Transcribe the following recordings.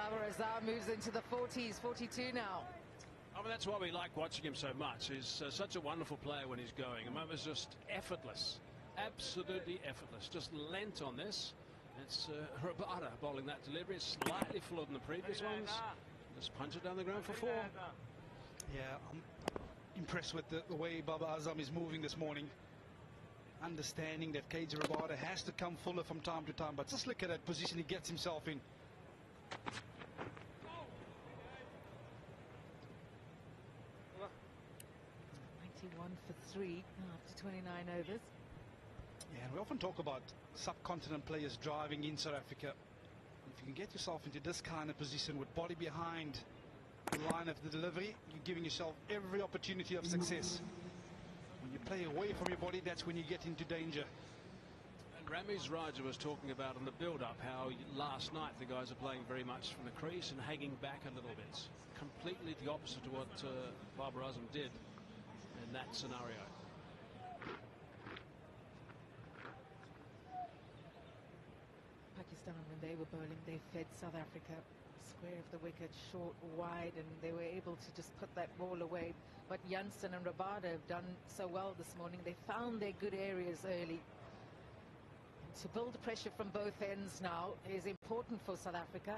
Babar moves into the 40s, 42 now. I mean, that's why we like watching him so much. He's such a wonderful player when he's going. And it was just effortless, absolutely effortless. Just lent on this. It's Rabada bowling that delivery. It's slightly fuller than the previous ones. Just punch it down the ground for 4. Yeah, I'm impressed with the way Babar Azam is moving this morning. Understanding that KJ Rabada has to come fuller from time to time. But just look at that position he gets himself in. 91 for 3 after 29 overs. Yeah, and we often talk about subcontinent players driving in South Africa. If you can get yourself into this kind of position with body behind the line of the delivery, you're giving yourself every opportunity of success. When you play away from your body, that's when you get into danger. And Ramiz Raja was talking about in the build-up how last night the guys are playing very much from the crease and hanging back a little bit. Completely the opposite to what Babar Azam did in that scenario. Pakistan, when they were bowling, they fed South Africa square of the wicket, short, wide, and they were able to just put that ball away. But Jansen and Rabada have done so well this morning. They found their good areas early. To build pressure from both ends now is important for South Africa.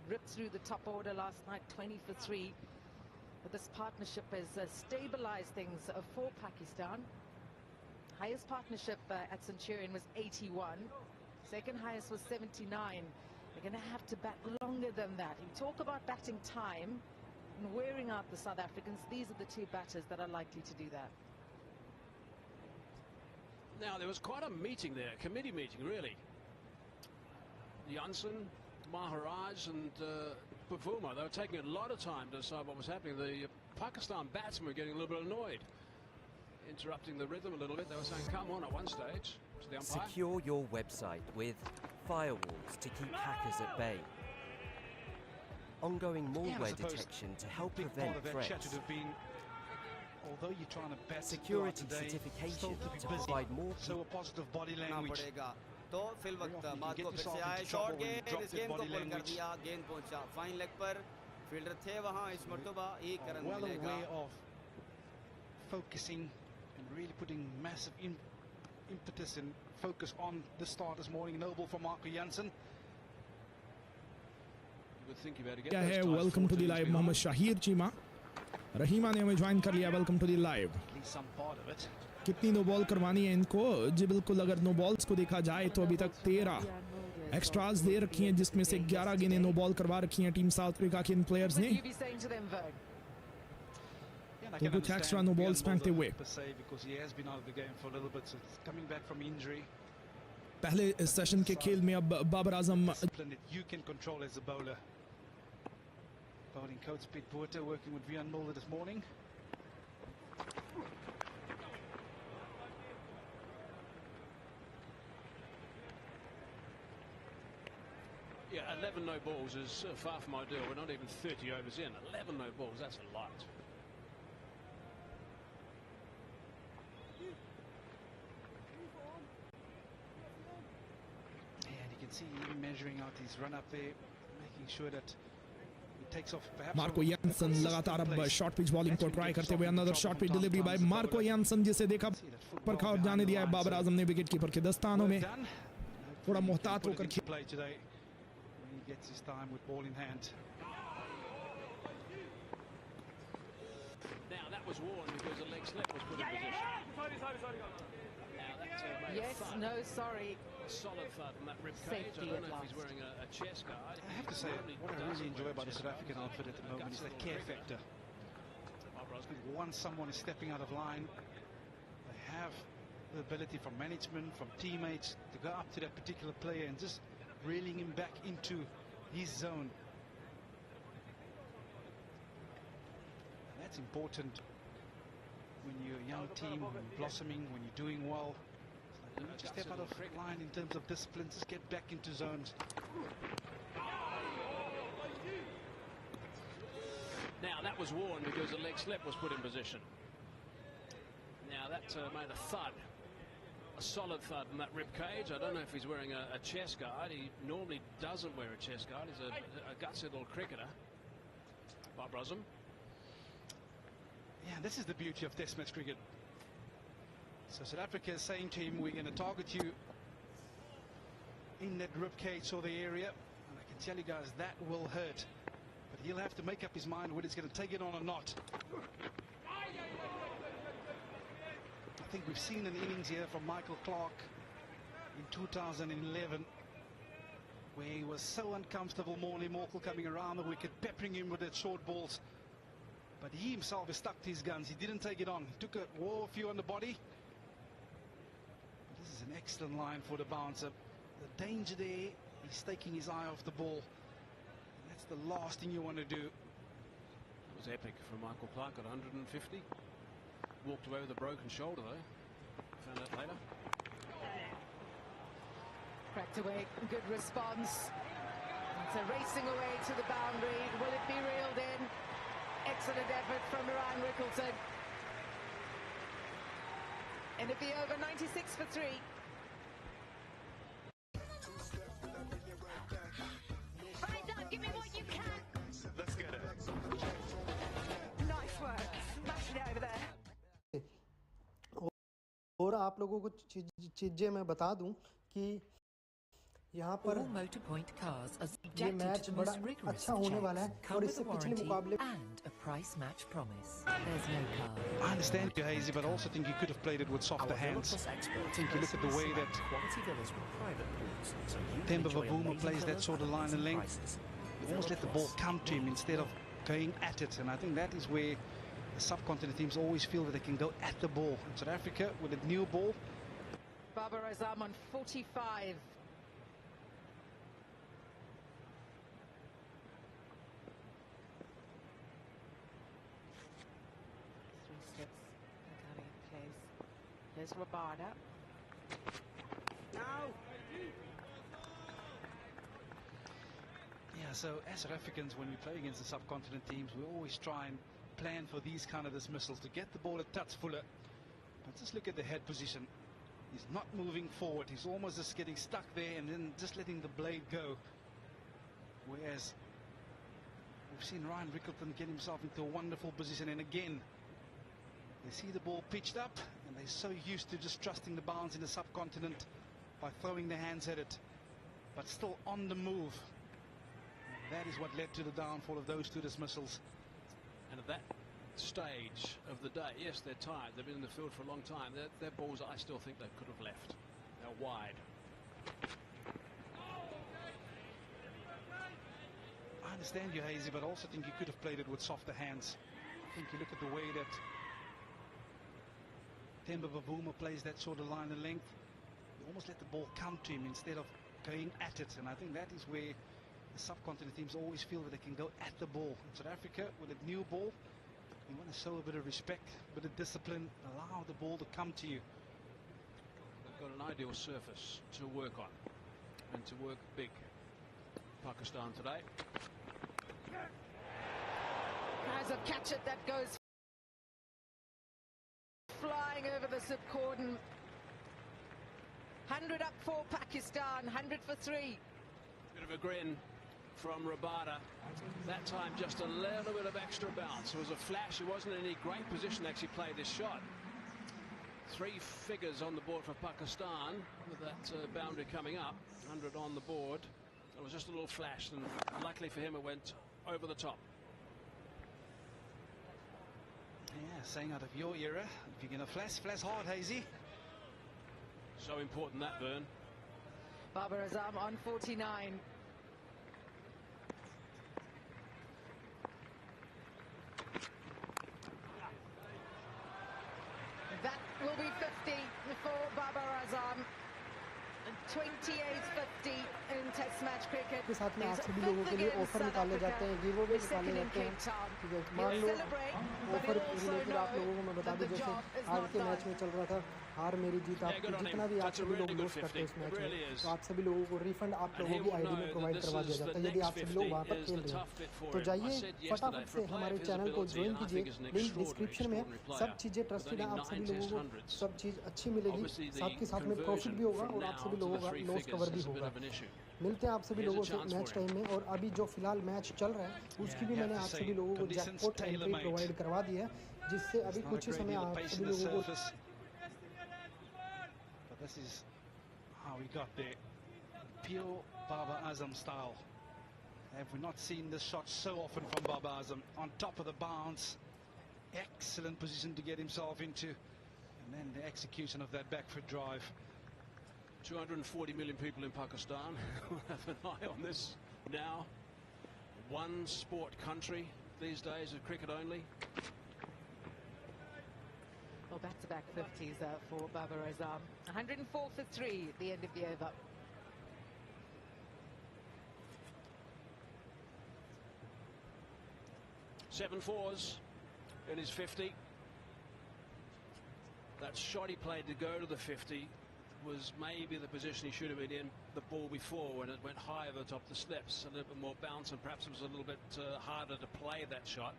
Ripped through the top order last night, 20 for 3. But this partnership has stabilized things for Pakistan. Highest partnership at Centurion was 81. Second highest was 79. They're going to have to bat longer than that. You talk about batting time and wearing out the South Africans. These are the two batters that are likely to do that. Now, there was quite a meeting there, committee meeting, really. Jansen, Maharaj and Bavuma, they were taking a lot of time to decide what was happening. The Pakistan batsmen were getting a little bit annoyed, interrupting the rhythm a little bit. They were saying, come on, at one stage, to the umpire. Secure your website with firewalls to keep hackers at bay. Ongoing malware detection to help prevent threats. Although you're trying to bet security certification to provide more. So a positive body language. तो fill वक्त Marco फिर से आए shot गेंद इस गेंद को पुल कर दिया गेंद पहुंचा फाइन लेग पर फील्डर थे वहां इस मर्तबा एक रन मिलेगा. Way of focusing and really putting massive impetus and focus on the start this morning. Noble from Marco Jansen. क्या है welcome to the live Mohammad Shahir Cheema Rahima ने हमें ज्वाइन कर लिया. Welcome to the live. कितनी नो बॉल करवानी है इनको? जी बिल्कुल, अगर नो बॉल्स को देखा जाए तो अभी तक 13 एक्स्ट्रास दे रखी हैं, जिसमें से 11 गेंदें नो बॉल करवा रखी हैं टीम साउथ अफ्रीका के इन प्लेयर्स ने. तो कुछ एक्स्ट्रा नो बॉल्स फेंकते हुए पहले इस सेशन के खेल में अब Babar Azam. Bowling coach Pete Porter working with Rian Mulder this morning. Yeah, 11 no balls is far from ideal. We're not even 30 overs in. 11 no balls, that's a lot. Yeah, and you can see him measuring out his run up there, making sure that Marco Jansen लगातार अब short pitch bowling को try करते हुए. Another short pitch delivery by Marco Jansen, जिसे देखा पर खाओ जाने दिया है बाबर आजम ने विकेट कीपर के दस्तानों में. थोड़ा मोहतात होकर Now that was warned because a leg slip was put in position. Yes, no, sorry. A solid thud from that rib cage. I don't know if he's wearing a chest guard. I have to say, what I really enjoy about the South African outfit at the moment is that care factor. Once someone is stepping out of line, they have the ability from management, from teammates, to go up to that particular player and just reeling him back into his zone. And that's important when you're a young team, when you're blossoming, when you're doing well. It's like, just step out of line in terms of discipline, just get back into zones. Now that was warned because a leg slip was put in position. Now that made a thud. a solid thud in that rib cage. I don't know if he's wearing a chest guard. He normally doesn't wear a chest guard. He's a gutsy little cricketer. Babar Azam. Yeah, this is the beauty of Test match cricket. So South Africa is saying to him, we're going to target you in that rib cage or the area. And I can tell you guys, that will hurt. But he'll have to make up his mind whether he's going to take it on or not. I think we've seen an innings here from Michael Clarke in 2011 where he was so uncomfortable, Morley Morkel coming around the wicket, peppering him with the short balls. But he himself has stuck to his guns. He didn't take it on. He took wore a few on the body. This is an excellent line for the bouncer. The danger there, he's taking his eye off the ball. And that's the last thing you want to do. It was epic for Michael Clarke at 150. Walked away with a broken shoulder though. Found out later. Cracked away, good response. It's a racing away to the boundary. Will it be reeled in? Excellent effort from Ryan Rickleton. And it'll be over 96 for 3. Find out, give me what you can. Let's get it. Nice work. Smash it over there. और आप लोगों को चीजें मैं बता दूं कि यहाँ पर ये मैच बड़ा अच्छा होने वाला है और इससे पिछले मुकाबले I understand you, Hazy, but I also think you could have played it with softer hands. I think you look at the way that Themba Bavuma plays that sort of line and length. You almost let the ball come to him instead of going at it, and I think that is where the subcontinent teams always feel that they can go at the ball. In South Africa, with a new ball. Babar Azam on 45. There's Rabada. Now. Yeah, so as South Africans, when we play against the subcontinent teams, we always try and plan for these kind of dismissals to get the ball a touch fuller. But just look at the head position. He's not moving forward. He's almost just getting stuck there and then just letting the blade go. Whereas we've seen Ryan Rickleton get himself into a wonderful position, and again they see the ball pitched up and they're so used to just trusting the bounce in the subcontinent by throwing their hands at it, but still on the move. That is what led to the downfall of those two dismissals. And at that stage of the day, yes, they're tired. They've been in the field for a long time. Their balls, I still think they could have left. They're wide. I understand you, Hazy, but I also think you could have played it with softer hands. I think you look at the way that Themba Bavuma plays that sort of line and length. You almost let the ball come to him instead of going at it, and I think that is where the subcontinent teams always feel that they can go at the ball. In South Africa, with a new ball, you want to show a bit of respect, a bit of discipline, allow the ball to come to you. They've got an ideal surface to work on and to work big. Pakistan today. Has a catch it that goes flying over the subcordon. 100 up for Pakistan, 100 for 3. Bit of a grin from Rabada. That time just a little bit of extra bounce. It was a flash. It wasn't in any great position to actually play this shot. 3 figures on the board for Pakistan with that boundary coming up. 100 on the board. It was just a little flash, and luckily for him it went over the top. Yeah, saying out of your era, if you're going to flash hard, Hazy. So important that, Vern. Babar Azam on 49. That will be 50 for Babar Azam. 28-50 in Test match cricket. के साथ में आप He's सभी fifth लोगों के लिए against offer South निकाले जाते Africa, हैं, गिव अवे the निकाले second in जाते हैं। Cape Town. ठीक है, He'll मान लो celebrate, but offer he'll also related आप लोगों को मैं know बता that दूं, the जैसे job is आज not के मैच done. में चल रहा था हार मेरी जीत Yeah, आपकी, good on जितना him. भी आप That's a सभी लोग really good लॉस करते हैं इस 50. मैच It में, really is. तो आप सभी लोगों को रिफंड आप And लोगों he की will आईडी know में that प्रोवाइड this करवा दिया is जाता the है यदि next आप सभी 50 लोग वहाँ पर is खेल the रहे tough bit हैं। for तो him. I जाइए said yesterday, फटाफट for से a player हमारे of his चैनल को ability, ज्वाइन I कीजिए, think is an link extraordinary, description में extraordinary player. सब चीज़ें With ट्रस्टेड only है, आप सभी 9 लोगों को Test hundreds. सब चीज़ अच्छी मिलेगी, Obviously, the साथ के साथ में प्रॉफिट भी conversion होगा from और आप now सभी to the लोगों का three लॉस कवर figures भी is a bit होगा। of an issue. मिलते हैं आप सभी Here's a लोगों से chance match for him. Time में, और अभी जो फिलहाल मैच चल रहा है उसकी भी you मैंने have आप to सभी say, लोगों को conditions jackpot entry tailor-made. Provide करवा दी है, जिससे अभी There's not a कुछ ही great समय deal of आप pace सभी in the लोगों को surface. But this is how we got there. Pure Baba Azam style. Have we not seen this shot so often from Baba Azam? On top of the bounce. Excellent position to get himself into. And then the execution of that back foot drive. 240 million people in Pakistan will have an eye on this now. One sport country these days of cricket only. Well, back-to-back 50s for Babar Azam. 104 for 3 at the end of the over. Seven fours in his 50. That shot he played to go to the 50 was maybe the position he should have been in the ball before, when it went high over the top of the slips, a little bit more bounce, and perhaps it was a little bit harder to play that shot.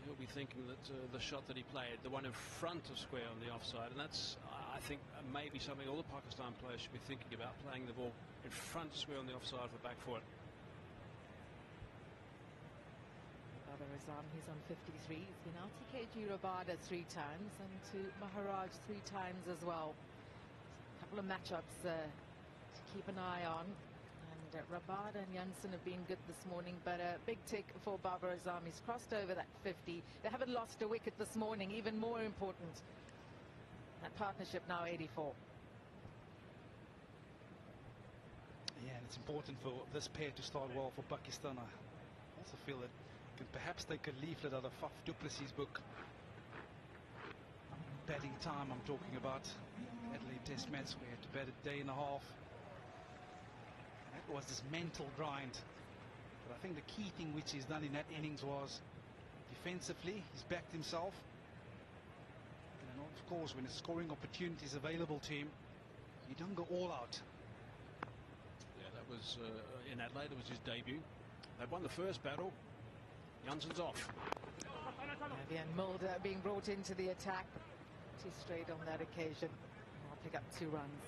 He'll be thinking that the shot that he played, the one in front of square on the offside, and that's, I think, maybe something all the Pakistan players should be thinking about, playing the ball in front of square on the offside for back foot. Babar Azam, he's on 53. He's been out to KG Rabada 3 times and to Maharaj 3 times as well. A couple of matchups to keep an eye on. And Rabada and Janssen have been good this morning, but a big tick for Babar Azam. He's crossed over that 50. They haven't lost a wicket this morning, even more important. That partnership now 84. Yeah, and it's important for this pair to start well for Pakistan. I also feel that can perhaps take a leaflet out of Faf du Plessis' book. Batting time I'm talking about. Adelaide Test match, we had to bat a day and a half. That was this mental grind. But I think the key thing which he's done in that innings was defensively, he's backed himself. And of course, when a scoring opportunity is available to him, you don't go all out. Yeah, that was in Adelaide. It was his debut. They won the first battle. Janssen's off. Vivian Mulder being brought into the attack. 2 straight on that occasion. I'll pick up 2 runs.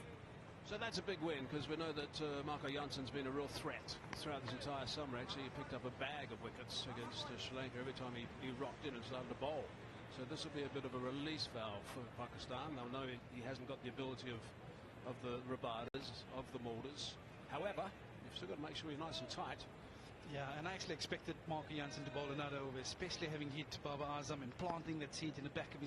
So that's a big win, because we know that Marco Janssen's been a real threat throughout this entire summer. Actually, he picked up a bag of wickets against Sri Lanka every time he rocked in and started to bowl. So this will be a bit of a release valve for Pakistan. They'll know he hasn't got the ability of the Rabadas, of the Mulders. However, you've still got to make sure he's nice and tight. Yeah, and I actually expected Marco Jansen to bowl another over, especially having hit Babar Azam and planting that seed in the back of his